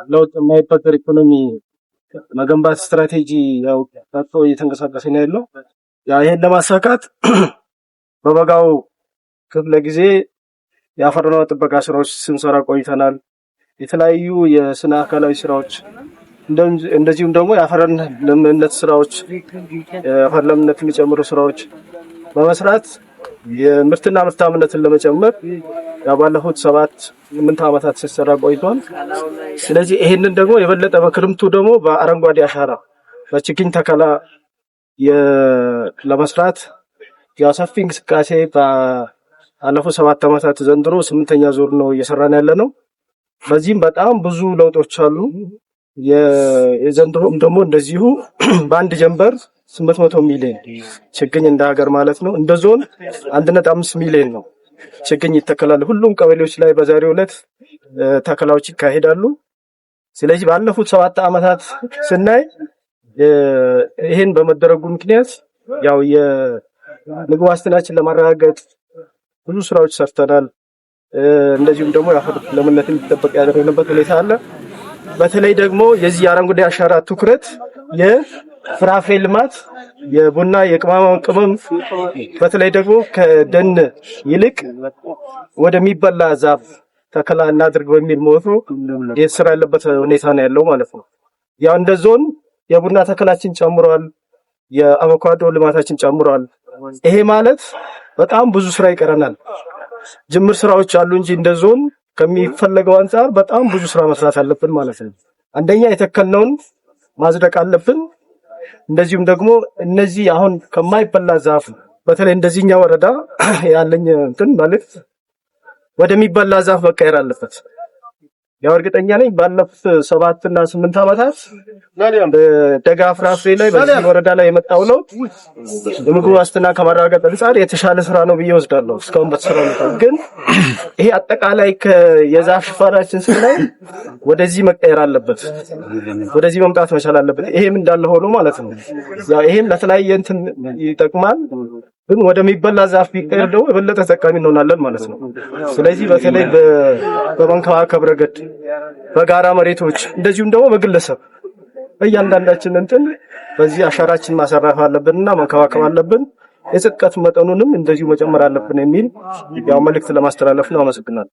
ለውጥ የማይፈጠር ኢኮኖሚ መገንባት ስትራቴጂ ያው ታጥቶ እየተንቀሳቀሰ ነው ያለው። ያ ይሄን ለማሳካት በበጋው ክፍለ ጊዜ የአፈርና ጥበቃ ስራዎች ስንሰራ ቆይተናል። የተለያዩ የስነ አካላዊ ስራዎች እንደዚሁም ደግሞ የአፈር ለምነት ስራዎች የአፈር ለምነት የሚጨምሩ ስራዎች በመስራት የምርትና ምርታማነትን ለመጨመር ያባለፉት 7-8 ዓመታት ሲሰራ ቆይቷል። ስለዚህ ይሄንን ደግሞ የበለጠ በክርምቱ ደግሞ በአረንጓዴ አሻራ በችግኝ ተከላ ለመስራት ያው ሰፊ እንቅስቃሴ ባለፉት 7 ዓመታት ዘንድሮ 8ኛ ዙር ነው እየሰራን ያለነው። በዚህም በጣም ብዙ ለውጦች አሉ። የዘንድሮም ደግሞ እንደዚሁ በአንድ ጀንበር 800 ሚሊዮን ችግኝ እንደ ሀገር ማለት ነው። እንደ ዞን 1.5 ሚሊዮን ነው ችግኝ ይተከላል። ሁሉም ቀበሌዎች ላይ በዛሬው ዕለት ተከላዎች ይካሄዳሉ። ስለዚህ ባለፉት 7 ዓመታት ስናይ ይሄን በመደረጉ ምክንያት ያው የምግብ ዋስትናችን ለማረጋገጥ ብዙ ስራዎች ሰርተናል። እንደዚሁም ደግሞ የአፈር ለምነትን እንዲጠበቅ ያደረግንበት ሁኔታ አለ። በተለይ ደግሞ የዚህ አረንጓዴ አሻራ ትኩረት የፍራፍሬ ልማት የቡና የቅመማ ቅመም በተለይ ደግሞ ከደን ይልቅ ወደሚበላ ዛፍ ተከላ እናድርግ በሚል ሞቶ የስራ ያለበት ሁኔታ ነው ያለው ማለት ነው። ያው እንደ ዞን የቡና ተከላችን ጨምሯል፣ የአቮካዶ ልማታችን ጨምሯል። ይሄ ማለት በጣም ብዙ ስራ ይቀረናል። ጅምር ስራዎች አሉ እንጂ እንደ ዞን ከሚፈለገው አንፃር በጣም ብዙ ስራ መስራት አለብን ማለት ነው። አንደኛ የተከልነውን ማጽደቅ አለብን። እንደዚሁም ደግሞ እነዚህ አሁን ከማይበላ ዛፍ በተለይ እንደዚህኛ ወረዳ ያለኝ እንትን ማለት ወደሚበላ ዛፍ መቀየር አለበት። ያው እርግጠኛ ነኝ ባለፉት 7 እና 8 ዓመታት በደጋ ፍራፍሬ ላይ በዚህ ወረዳ ላይ የመጣው ለውጥ የምግብ ዋስትና ከማረጋገጥ አንፃር የተሻለ ስራ ነው ብዬ ወስዳለሁ። እስካሁን በተሰራው ግን ይሄ አጠቃላይ የዛፍ ሽፋናችን ስናይ ወደዚህ መቀየር አለበት፣ ወደዚህ መምጣት መቻል አለበት። ይሄም እንዳለ ሆኖ ማለት ነው። ያው ይሄም ለተለያየ እንትን ይጠቅማል፣ ግን ወደሚበላ ዛፍ ቢቀየር ደግሞ የበለጠ ተጠቃሚ እንሆናለን ማለት ነው። ስለዚህ በተለይ በመንከባከብ ረገድ በጋራ መሬቶች እንደዚሁም ደግሞ በግለሰብ እያንዳንዳችን እንትን በዚህ አሻራችን ማሰራፍ አለብንና መንከባከብ አለብን። የጽድቀት መጠኑንም እንደዚሁ መጨመር አለብን የሚል ያው መልእክት ለማስተላለፍ ነው። አመሰግናለሁ።